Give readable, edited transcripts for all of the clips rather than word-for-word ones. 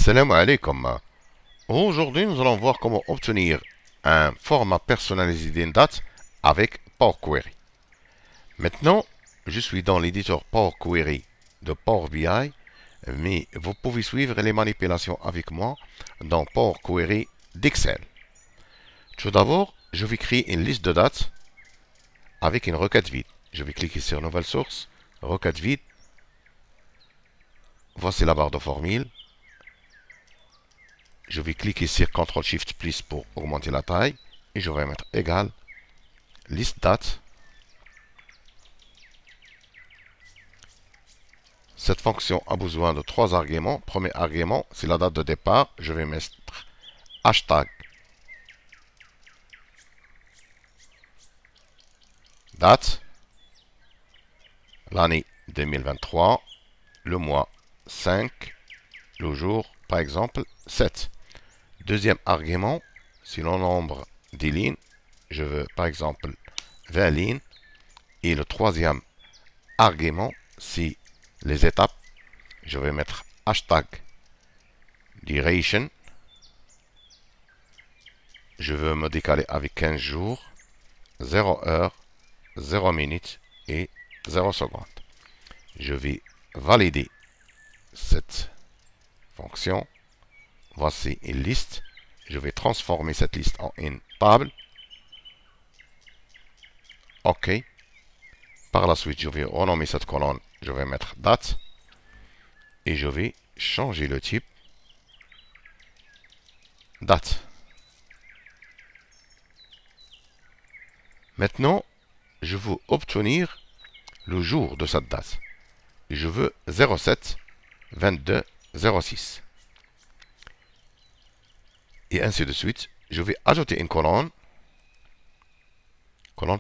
Salam alaikum. Aujourd'hui, nous allons voir comment obtenir un format personnalisé d'une date avec Power Query. Maintenant, je suis dans l'éditeur Power Query de Power BI, mais vous pouvez suivre les manipulations avec moi dans Power Query d'Excel. Tout d'abord, je vais créer une liste de dates avec une requête vide. Je vais cliquer sur Nouvelle source, requête vide. Voici la barre de formule. Je vais cliquer sur CTRL-SHIFT+ pour augmenter la taille et je vais mettre égal liste date. Cette fonction a besoin de 3 arguments. Premier argument, c'est la date de départ. Je vais mettre hashtag date, l'année 2023, le mois 5, le jour, par exemple, 7. Deuxième argument, c'est le nombre des lignes. Je veux, par exemple, 20 lignes. Et le troisième argument, c'est les étapes. Je vais mettre hashtag duration. Je veux me décaler avec 15 jours, 0 heure, 0 minute et 0 seconde. Je vais valider cette fonction. Voici une liste. Je vais transformer cette liste en une table. OK. Par la suite, je vais renommer cette colonne. Je vais mettre date. Et je vais changer le type. Date. Maintenant, je veux obtenir le jour de cette date. Je veux 07 22 06. Et ainsi de suite. Je vais ajouter une colonne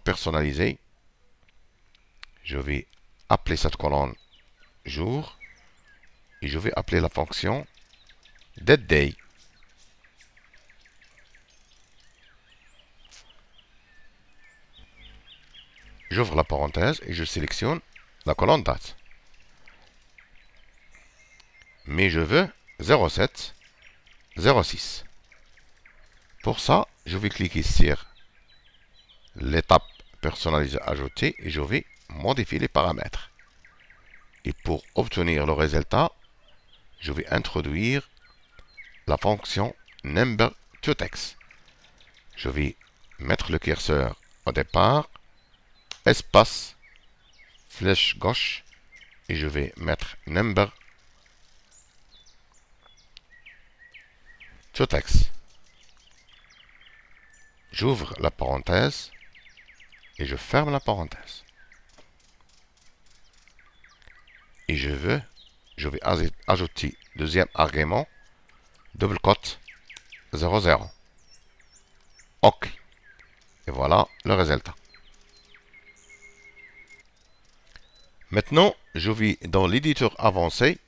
personnalisée. Je vais appeler cette colonne jour et je vais appeler la fonction DateDay. J'ouvre la parenthèse et je sélectionne la colonne date. Mais je veux 07 06. Pour ça, je vais cliquer sur l'étape personnalisée ajoutée et je vais modifier les paramètres. Et pour obtenir le résultat, je vais introduire la fonction number-to-text. Je vais mettre le curseur au départ, espace, flèche gauche, et je vais mettre number-to-text. J'ouvre la parenthèse et je ferme la parenthèse. Et je vais ajouter deuxième argument, double quote 00. OK. Et voilà le résultat. Maintenant, je vais dans l'éditeur avancé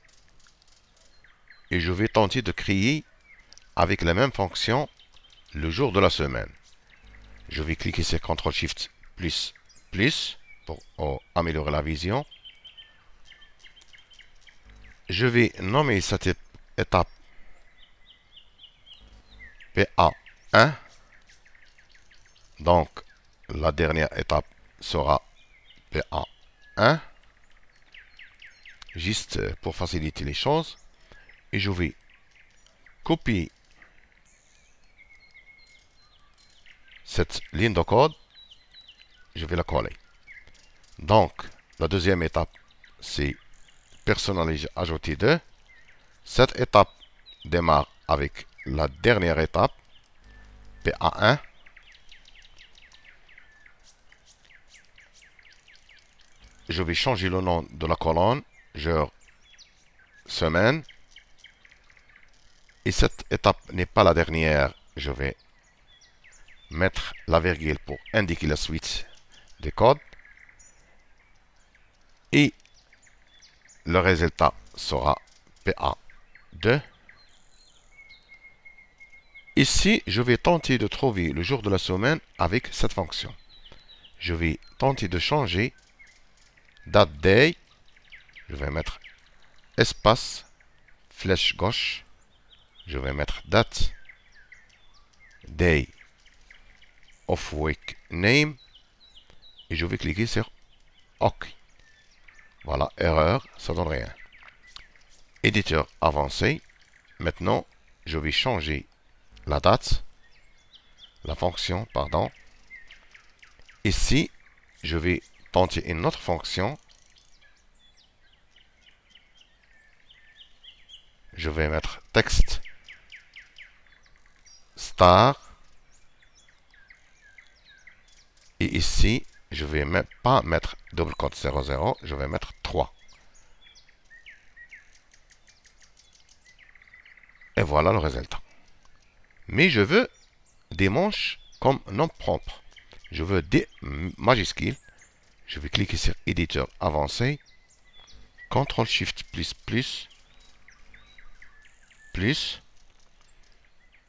et je vais tenter de créer avec la même fonction le jour de la semaine. Je vais cliquer sur CTRL-SHIFT++ pour améliorer la vision. Je vais nommer cette étape PA1. Donc, la dernière étape sera PA1. Juste pour faciliter les choses. Et je vais copier cette ligne de code. Je vais la coller. Donc, la deuxième étape, c'est personnaliser, ajouter 2. Cette étape démarre avec la dernière étape, PA1. Je vais changer le nom de la colonne, genre semaine. Et cette étape n'est pas la dernière. Je vais mettre la virgule pour indiquer la suite des codes. Et le résultat sera PA2. Ici, je vais tenter de trouver le jour de la semaine avec cette fonction. Je vais tenter de changer date day. Je vais mettre espace, flèche gauche, Je vais mettre date, day of week name et je vais cliquer sur OK. Voilà, erreur, ça donne rien. Éditeur avancé. Maintenant, je vais changer la date, la fonction, pardon. Ici, je vais tenter une autre fonction. Je vais mettre texte star. Et ici, je vais même pas mettre double quote 00, je vais mettre 3. Et voilà le résultat. Mais je veux des manches comme nom propre. Je veux des majuscules. Je vais cliquer sur éditeur avancé. CTRL SHIFT plus.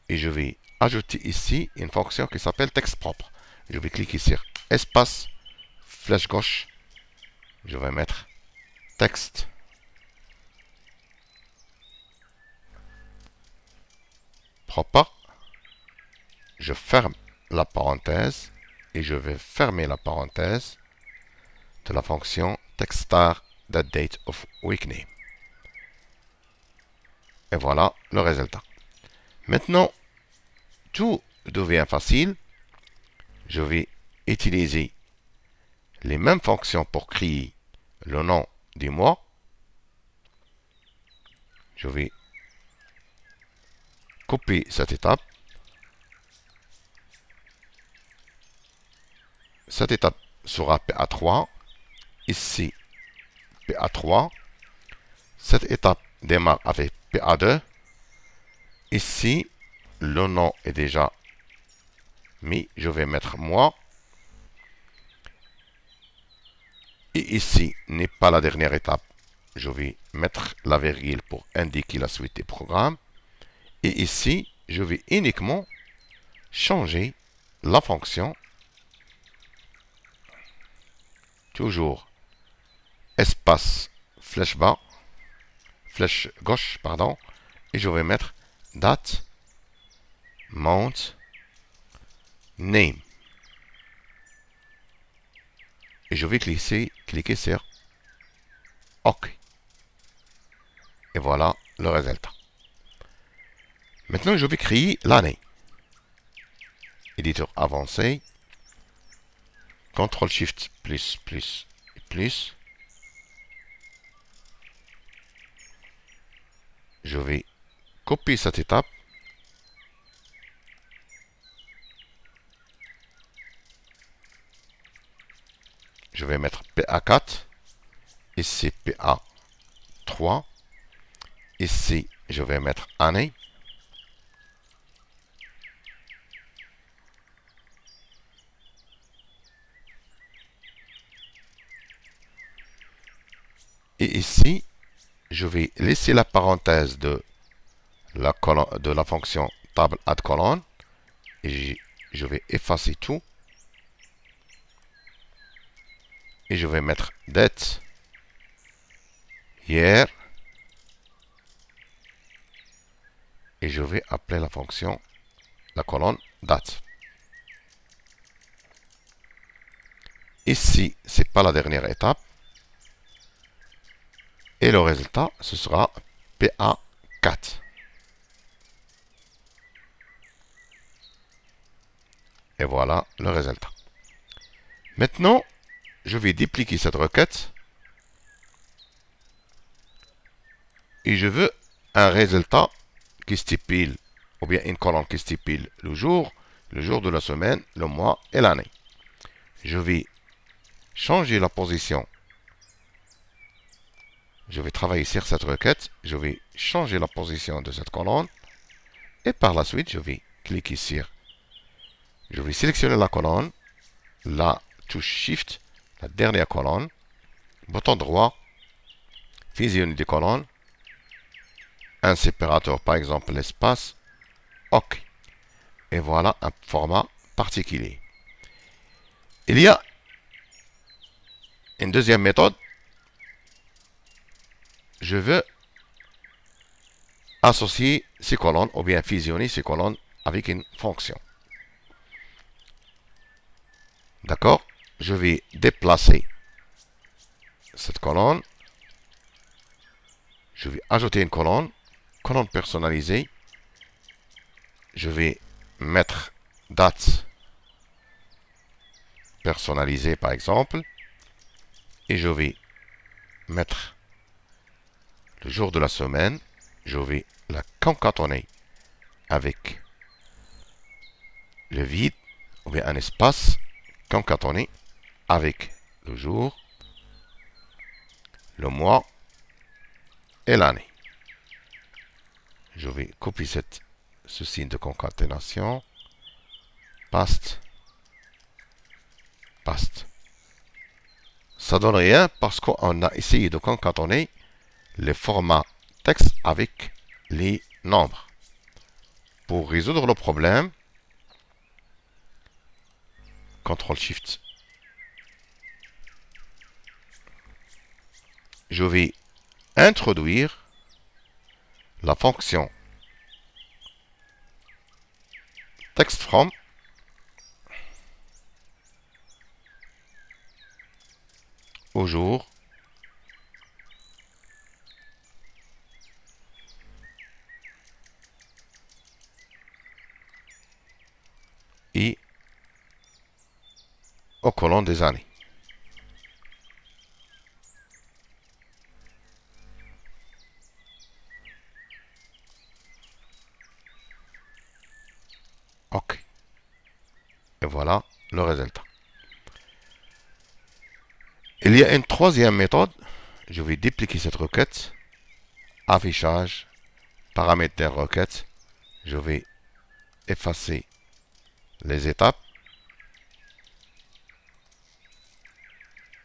Et je vais ajouter ici une fonction qui s'appelle texte propre. Je vais cliquer sur espace, flèche gauche. Je vais mettre texte. Propre. Je ferme la parenthèse et je vais fermer la parenthèse de la fonction textStar.date of week name. Et voilà le résultat. Maintenant, tout devient facile. Je vais utiliser les mêmes fonctions pour créer le nom du mois. Je vais copier cette étape. Cette étape sera PA3. Ici, PA3. Cette étape démarre avec PA2. Ici, le nom est déjà mis. Je vais mettre moi. Et ici n'est pas la dernière étape. Je vais mettre la virgule pour indiquer la suite des programmes. Et ici, je vais uniquement changer la fonction. Toujours espace flèche bas, flèche gauche, pardon. Et je vais mettre date, month, name. Et je vais cliquer sur OK. Et voilà le résultat. Maintenant, je vais créer l'année. Éditeur avancé. CTRL SHIFT plus. Je vais copier cette étape. Je vais mettre PA4. Ici PA3. Ici, je vais mettre année. Et ici, je vais laisser la parenthèse de la fonction table add colonne. Et je vais effacer tout. Et je vais mettre date, year. Et je vais appeler la fonction, la colonne date. Ici, ce n'est pas la dernière étape. Et le résultat, ce sera PA4. Et voilà le résultat. Maintenant, je vais dupliquer cette requête. Et je veux un résultat qui stipule, ou bien une colonne qui stipule le jour de la semaine, le mois et l'année. Je vais changer la position. Je vais travailler sur cette requête. Je vais changer la position de cette colonne. Et par la suite, je vais cliquer sur. Je vais sélectionner la colonne. La touche Shift, la dernière colonne. Bouton droit. Fusionner des colonnes. Un séparateur, par exemple l'espace. OK. Et voilà un format particulier. Il y a une deuxième méthode. Je veux associer ces colonnes ou bien fusionner ces colonnes avec une fonction. D'accord? Je vais déplacer cette colonne. Je vais ajouter une colonne personnalisée. Je vais mettre date personnalisée par exemple. Et je vais mettre le jour de la semaine. Je vais la concaténer avec le vide ou bien un espace concaténé avec le jour, le mois et l'année. Je vais copier ce signe de concaténation. Paste. Paste. Ça donne rien parce qu'on a essayé de concaténer le format texte avec les nombres. Pour résoudre le problème, CTRL-SHIFT, je vais introduire la fonction TextFrom au jour et aux colonnes des années. OK. Et voilà le résultat. Il y a une troisième méthode. Je vais dupliquer cette requête. Affichage, paramètres de requête. Je vais effacer les étapes.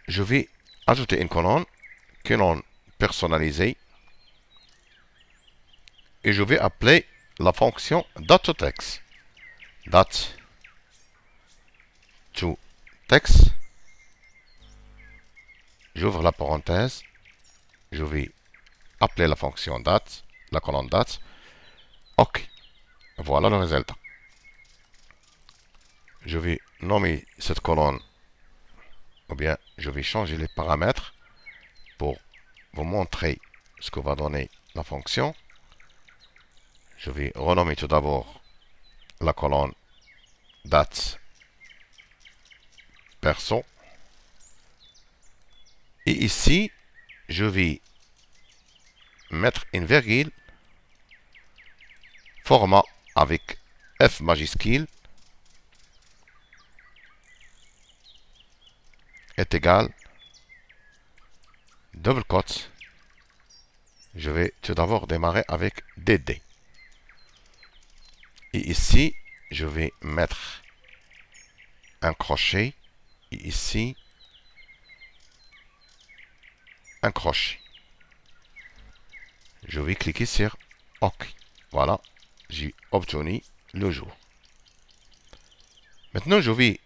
Je vais ajouter une colonne personnalisée. Et je vais appeler la fonction date-to-text. Date to text. J'ouvre la parenthèse. Je vais appeler la fonction date, la colonne date. OK. Voilà le résultat. Je vais nommer cette colonne, ou bien je vais changer les paramètres pour vous montrer ce que va donner la fonction. Je vais renommer tout d'abord la colonne date perso. Et ici, je vais mettre une virgule, format avec F majuscule est égal, double quote. Je vais tout d'abord démarrer avec DD. Et ici, je vais mettre un crochet. Et ici, un crochet. Je vais cliquer sur OK. Voilà, j'ai obtenu le jour. Maintenant, je vais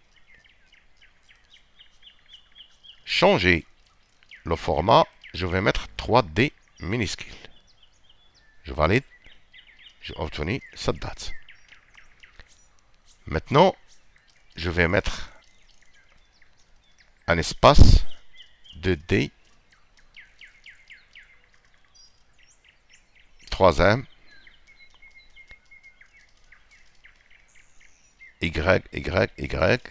changer le format. Je vais mettre 3D minuscule. Je valide. J'ai obtenu cette date. Maintenant, je vais mettre un espace de D 3M Y.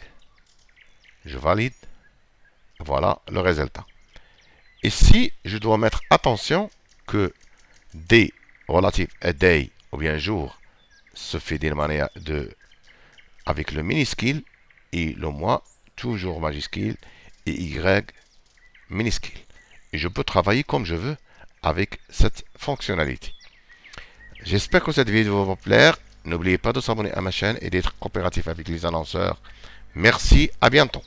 Je valide. Voilà le résultat. Ici, je dois mettre attention que D relatif à day ou bien jour se fait d'une manière avec le minuscule et le mois toujours majuscule et Y minuscule. Et je peux travailler comme je veux avec cette fonctionnalité. J'espère que cette vidéo va vous plaire. N'oubliez pas de s'abonner à ma chaîne et d'être coopératif avec les annonceurs. Merci, à bientôt.